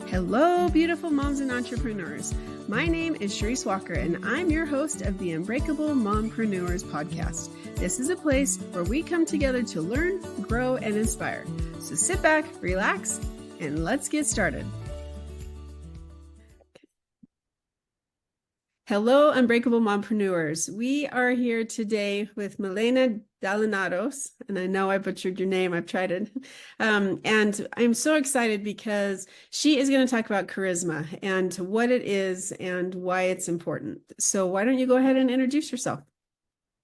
Hello, beautiful moms and entrepreneurs. My name is Charisse Walker, and I'm your host of the Unbreakable Mompreneurs podcast. This is a place where we come together to learn, grow, and inspire. So sit back, relax, and let's get started. Hello, Unbreakable Mompreneurs. We are here today with Milena Dalinaros, and I know I butchered your name. I've tried it. And I'm so excited because she is going to talk about charisma and what it is and why it's important. So why don't you go ahead and introduce yourself?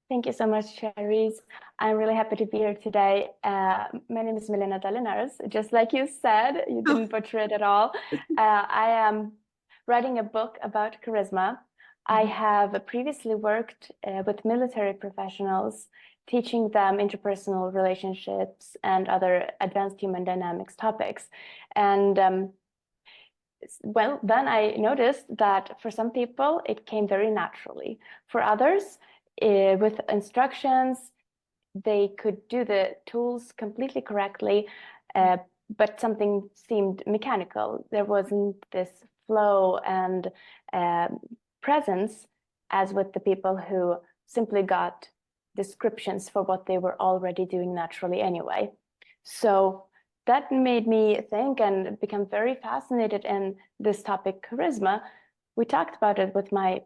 Thank you so much, Charisse. I'm really happy to be here today. My name is Milena Dalinaros. Just like you said, you didn't butcher it at all. I am writing a book about charisma. I have previously worked with military professionals, teaching them interpersonal relationships and other advanced human dynamics topics. And well, then I noticed that for some people, it came very naturally. For others, with instructions, they could do the tools completely correctly, but something seemed mechanical. There wasn't this flow and presence as with the people who simply got descriptions for what they were already doing naturally anyway. So that made me think and become very fascinated in this topic, charisma. We talked about it with my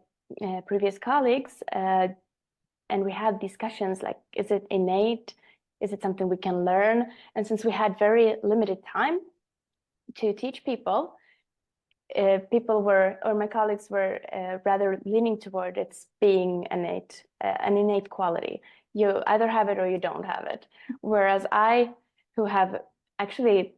previous colleagues, and we had discussions like, is it innate? Is it something we can learn? And since we had very limited time to teach people, my colleagues were rather leaning toward it's being an innate quality. You either have it or you don't have it. Whereas I, who have actually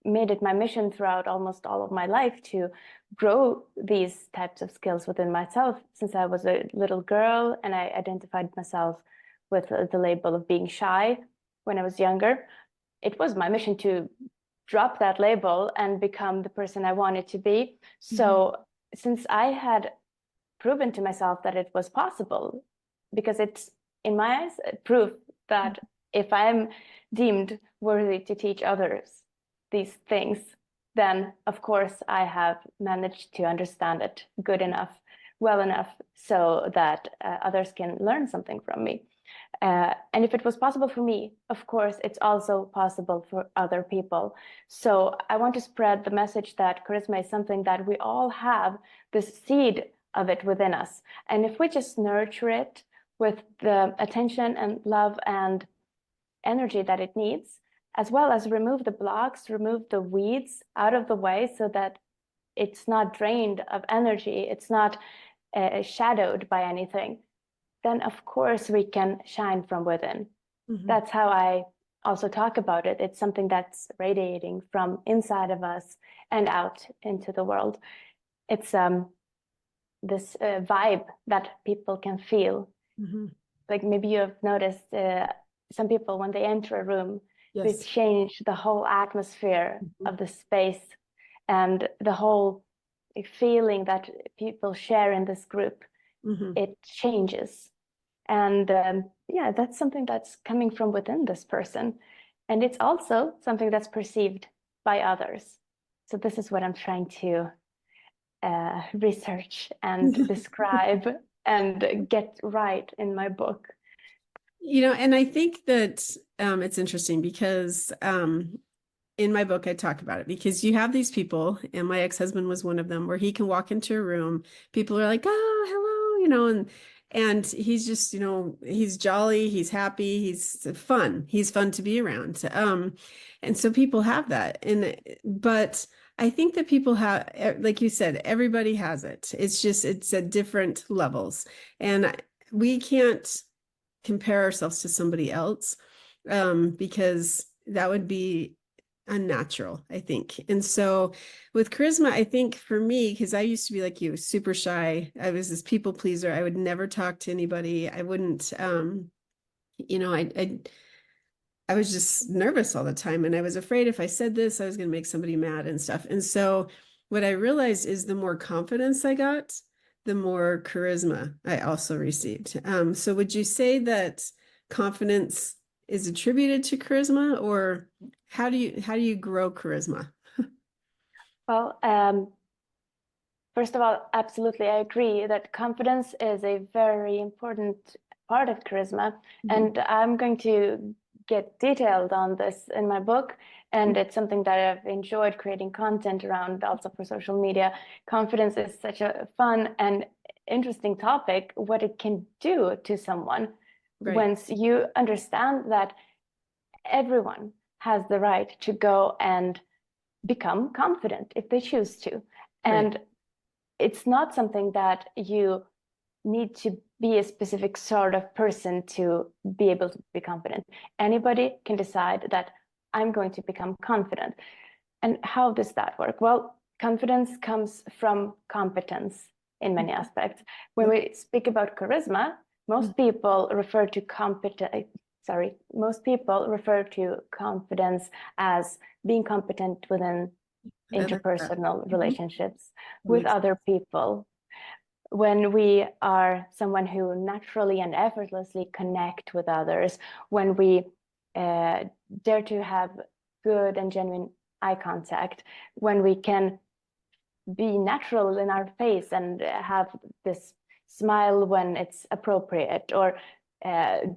made it my mission throughout almost all of my life to grow these types of skills within myself since I was a little girl, and I identified myself with the label of being shy when I was younger. It was my mission to drop that label and become the person I wanted to be. So since I had proven to myself that it was possible, because it's, in my eyes, proof that if I'm deemed worthy to teach others these things, then of course I have managed to understand it good enough, well enough, so that others can learn something from me. And if it was possible for me, of course, it's also possible for other people. So I want to spread the message that charisma is something that we all have, this seed of it within us. And if we just nurture it with the attention and love and energy that it needs, as well as remove the blocks, remove the weeds out of the way so that it's not drained of energy, it's not shadowed by anything, then of course we can shine from within. That's how I also talk about it. It's something that's radiating from inside of us and out into the world. It's this vibe that people can feel. Like maybe you have noticed some people, when they enter a room, they change the whole atmosphere of the space and the whole feeling that people share in this group. It changes. And yeah, that's something that's coming from within this person. And it's also something that's perceived by others. So this is what I'm trying to research and describe and get right in my book. You know, and I think that it's interesting because in my book, I talk about it because you have these people, and my ex-husband was one of them, where he can walk into a room, people are like, oh, hello, you know, and he's just, you know, he's jolly, he's happy, he's fun to be around. And so people have that. But I think that people have, like you said, everybody has it. It's at different levels. And we can't compare ourselves to somebody else because that would be unnatural, I think. And so with charisma, I think for me, because I used to be like you, super shy. I was this people pleaser. I would never talk to anybody. I wouldn't, you know, I was just nervous all the time. And I was afraid if I said this, I was going to make somebody mad and stuff. And so what I realized is the more confidence I got, the more charisma I also received. So would you say that confidence is attributed to charisma, or how do you grow charisma? Well, first of all, absolutely, I agree that confidence is a very important part of charisma. And I'm going to get detailed on this in my book. And it's something that I've enjoyed creating content around also for social media. Confidence is such a fun and interesting topic, what it can do to someone once you understand that everyone has the right to go and become confident if they choose to. And it's not something that you need to be a specific sort of person to be able to be confident. Anybody can decide that I'm going to become confident. And how does that work? Well, confidence comes from competence in many aspects. When we speak about charisma, most people refer to confidence as being competent within interpersonal relationships with other people. When we are someone who naturally and effortlessly connect with others, when we dare to have good and genuine eye contact, when we can be natural in our face and have this smile when it's appropriate, or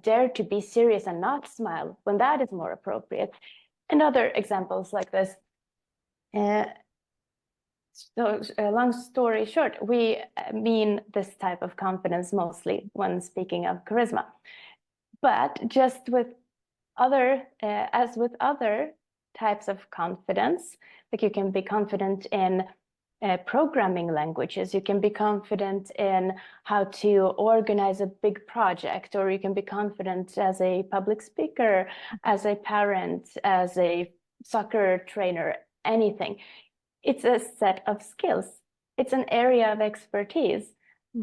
dare to be serious and not smile when that is more appropriate, and other examples like this. So long story short, we mean this type of confidence mostly when speaking of charisma. But just with as with other types of confidence, like you can be confident in programming languages, you can be confident in how to organize a big project, or you can be confident as a public speaker, as a parent, as a soccer trainer, anything. It's a set of skills. It's an area of expertise,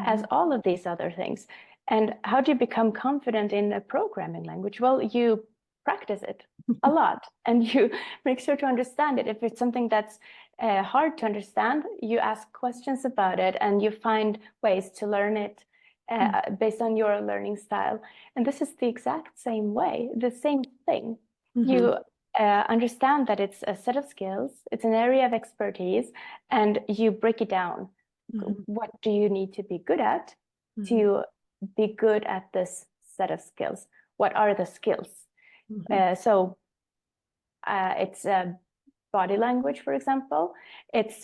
as all of these other things. And how do you become confident in a programming language? Well, you practice it a lot, and you make sure to understand it. If it's something that's hard to understand, you ask questions about it, and you find ways to learn it based on your learning style. And this is the exact same way, the same thing. You understand that it's a set of skills, it's an area of expertise, and you break it down. What do you need to be good at to be good at this set of skills? What are the skills? So it's body language, for example. It's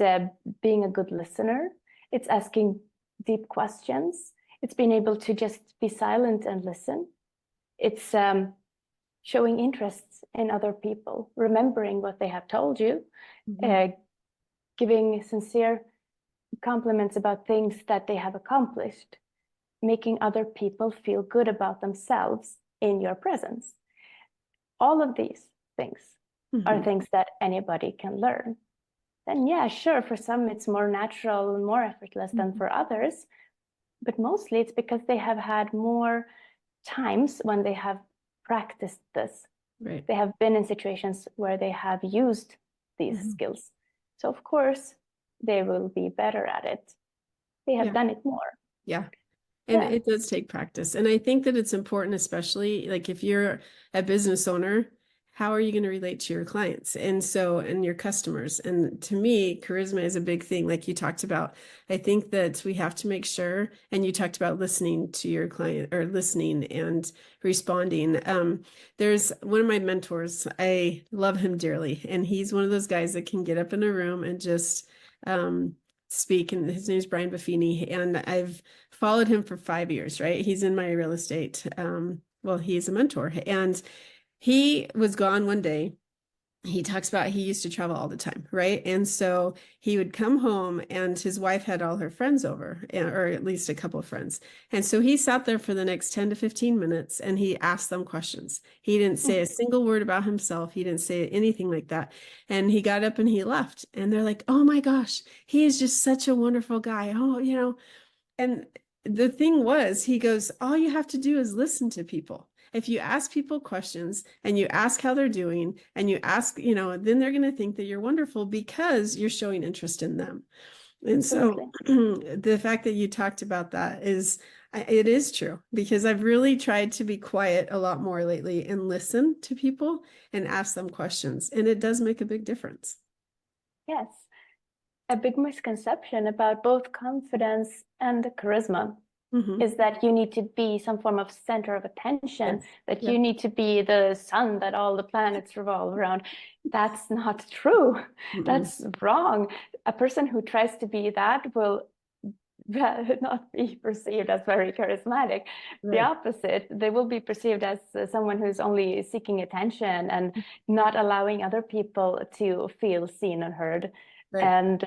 being a good listener. It's asking deep questions. It's being able to just be silent and listen. It's showing interests in other people, remembering what they have told you, giving sincere compliments about things that they have accomplished, making other people feel good about themselves in your presence. All of these things are things that anybody can learn. And yeah, sure, for some it's more natural and more effortless than for others, but mostly it's because they have had more times when they have practiced this. They have been in situations where they have used these skills. So of course, they will be better at it. They have done it more. And it does take practice. And I think that it's important, especially like if you're a business owner, how are you going to relate to your clients and your customers? And to me, charisma is a big thing, like you talked about. I think that we have to make sure, and you talked about listening to your client, or listening and responding. There's one of my mentors, I love him dearly, and he's one of those guys that can get up in a room and just speak, and his name is Brian Buffini, and I've followed him for 5 years, right? He's in my real estate. He's a mentor, and he was gone one day. He talks about he used to travel all the time, right? And so he would come home, and his wife had all her friends over, or at least a couple of friends. And so he sat there for the next 10 to 15 minutes, and he asked them questions. He didn't say a single word about himself. He didn't say anything like that. And he got up and he left. And they're like, oh my gosh, he is just such a wonderful guy. Oh. And the thing was, he goes, all you have to do is listen to people. If you ask people questions and you ask how they're doing, and you ask, then they're going to think that you're wonderful because you're showing interest in them. And so the fact that you talked about that it is true, because I've really tried to be quiet a lot more lately and listen to people and ask them questions. And it does make a big difference. Yes. a big misconception about both confidence and charisma is that you need to be some form of center of attention, that you need to be the sun that all the planets revolve around. That's not true. That's wrong. A person who tries to be that will not be perceived as very charismatic. The opposite, they will be perceived as someone who's only seeking attention and not allowing other people to feel seen and heard. And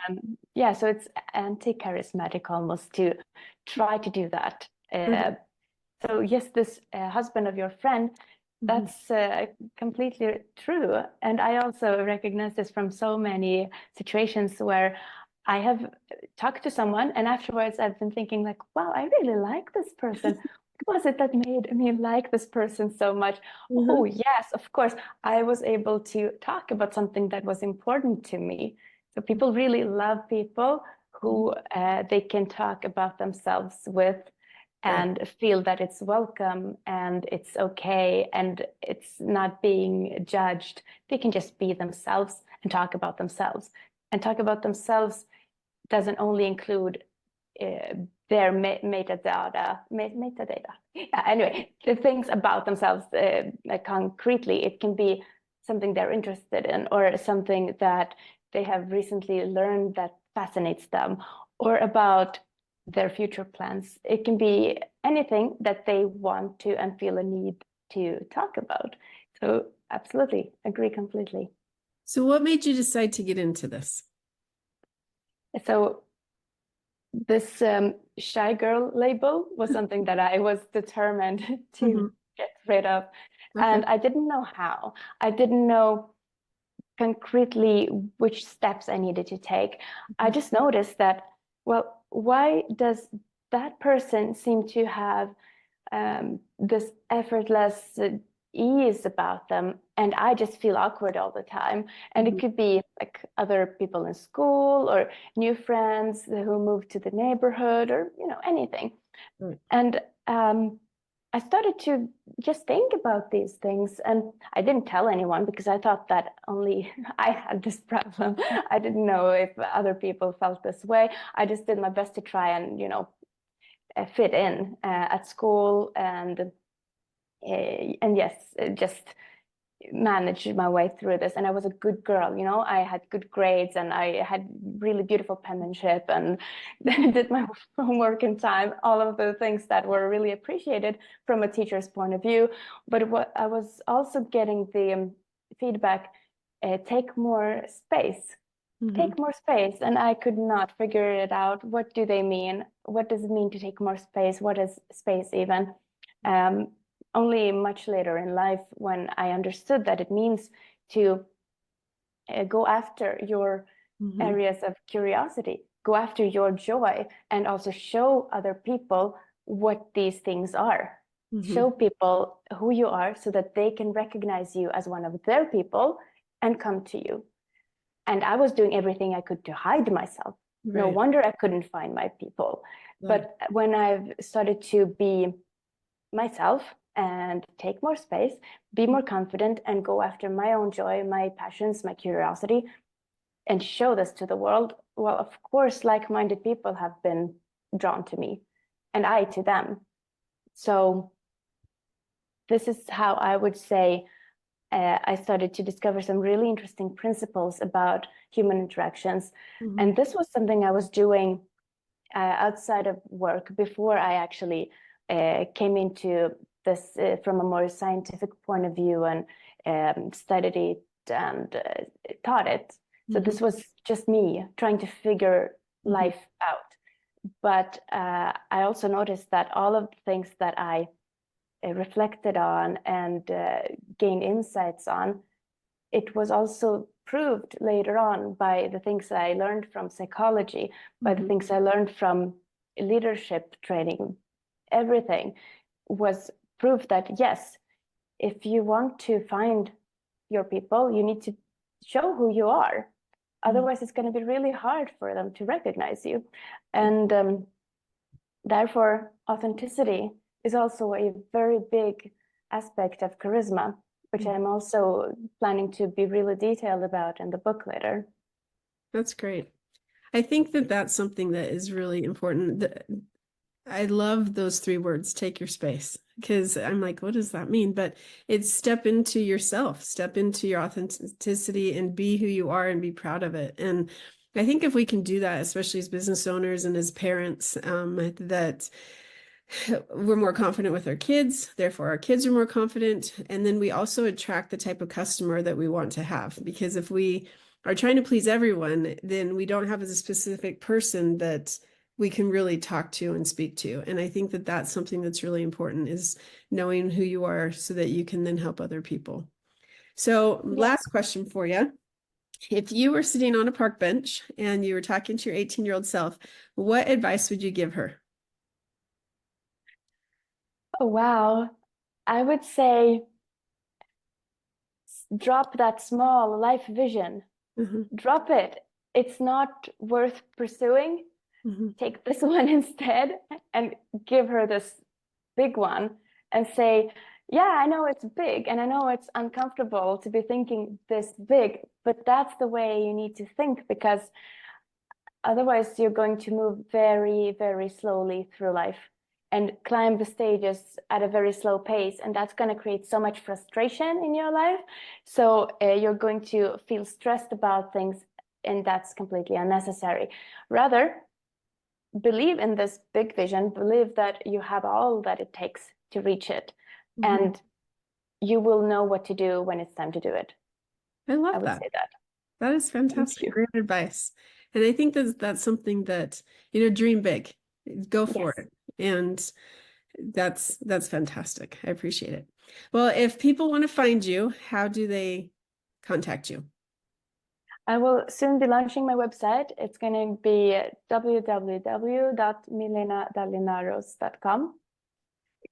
yeah, so it's anti-charismatic almost to try to do that. So yes, this husband of your friend, that's completely true. And I also recognize this from so many situations where I have talked to someone and afterwards I've been thinking like, wow, I really like this person. What was it that made me like this person so much? Oh yes, of course, I was able to talk about something that was important to me. So people really love people who they can talk about themselves with and feel that it's welcome and it's okay and it's not being judged. They can just be themselves and talk about themselves. And talk about themselves doesn't only include their metadata. Anyway, the things about themselves concretely. It can be something they're interested in or something that they have recently learned that fascinates them, or about their future plans. It can be anything that they want to and feel a need to talk about. So absolutely, agree completely. So what made you decide to get into this? So this shy girl label was something that I was determined to get rid of. And I didn't know how. I didn't know concretely which steps I needed to take. I just noticed that, well, why does that person seem to have this effortless ease about them, and I just feel awkward all the time? And it could be like other people in school or new friends who moved to the neighborhood or anything. And I started to just think about these things, and I didn't tell anyone because I thought that only I had this problem. I didn't know if other people felt this way. I just did my best to try and fit in at school and yes, just manage my way through this. And I was a good girl, I had good grades and I had really beautiful penmanship and did my homework in time, all of the things that were really appreciated from a teacher's point of view. But what I was also getting the feedback, take more space. Take more space. And I could not figure it out. What do they mean? What does it mean to take more space? What is space even? Only much later in life when I understood that it means to go after your areas of curiosity, go after your joy, and also show other people what these things are. Show people who you are so that they can recognize you as one of their people and come to you. And I was doing everything I could to hide myself. No wonder I couldn't find my people. But when I've started to be myself and take more space, be more confident, and go after my own joy, my passions, my curiosity, and show this to the world, well, of course, like-minded people have been drawn to me and I to them. So this is how I would say I started to discover some really interesting principles about human interactions. And this was something I was doing outside of work before I actually came into this from a more scientific point of view and studied it and taught it. So this was just me trying to figure life out. But I also noticed that all of the things that I reflected on and gained insights on, it was also proved later on by the things that I learned from psychology, by the things I learned from leadership training. Everything was proof that yes, if you want to find your people, you need to show who you are. Otherwise, it's going to be really hard for them to recognize you. And therefore, authenticity is also a very big aspect of charisma, which I'm also planning to be really detailed about in the book later. That's great. I think that that's something that is really important. I love those 3 words, take your space, because I'm like, what does that mean? But it's step into yourself, step into your authenticity and be who you are and be proud of it. And I think if we can do that, especially as business owners and as parents, that we're more confident with our kids, therefore our kids are more confident. And then we also attract the type of customer that we want to have, because if we are trying to please everyone, then we don't have a specific person that we can really talk to and speak to. And I think that that's something that's really important, is knowing who you are so that you can then help other people. So last question for you. If you were sitting on a park bench and you were talking to your 18-year-old self, what advice would you give her? Oh, wow. I would say drop that small life vision. Drop it. It's not worth pursuing. Take this one instead and give her this big one and say, yeah, I know it's big and I know it's uncomfortable to be thinking this big, but that's the way you need to think, because otherwise you're going to move very, very slowly through life and climb the stages at a very slow pace. And that's going to create so much frustration in your life. So you're going to feel stressed about things, and that's completely unnecessary. Rather, believe in this big vision, believe that you have all that it takes to reach it. And you will know what to do when it's time to do it. I love would that. say that. That is fantastic. Great advice. And I think that's something that, dream big, go for it. And that's fantastic. I appreciate it. Well, if people want to find you, how do they contact you? I will soon be launching my website. It's going to be www.milenadalinaros.com.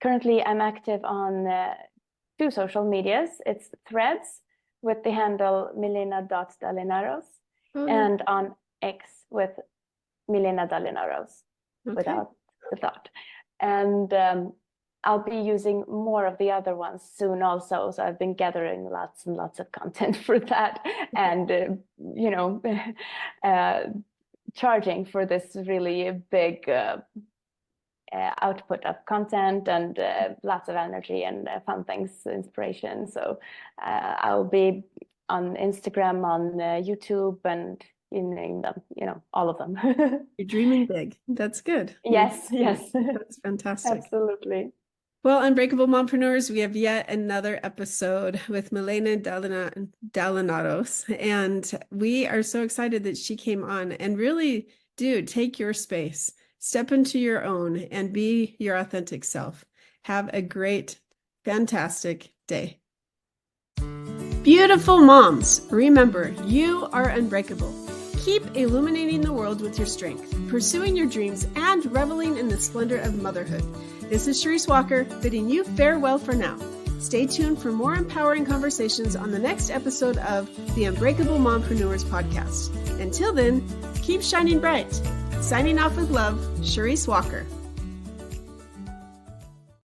Currently, I'm active on 2 social medias. It's Threads with the handle milena.dalinaros, and on X with Milena Dalinaros, without the dot. And I'll be using more of the other ones soon also. So I've been gathering lots and lots of content for that, and charging for this really big output of content, and lots of energy and fun things, inspiration. So I'll be on Instagram, on YouTube, and you name them, all of them. You're dreaming big. That's good. Yes. That's fantastic. Absolutely. Well, Unbreakable Mompreneurs, we have yet another episode with Milena Dalinaros, and we are so excited that she came on. And really, take your space, step into your own, and be your authentic self. Have a great, fantastic day. Beautiful moms, remember, you are unbreakable. Keep illuminating the world with your strength, pursuing your dreams, and reveling in the splendor of motherhood. This is Charisse Walker, bidding you farewell for now. Stay tuned for more empowering conversations on the next episode of the Unbreakable Mompreneurs podcast. Until then, keep shining bright. Signing off with love, Charisse Walker.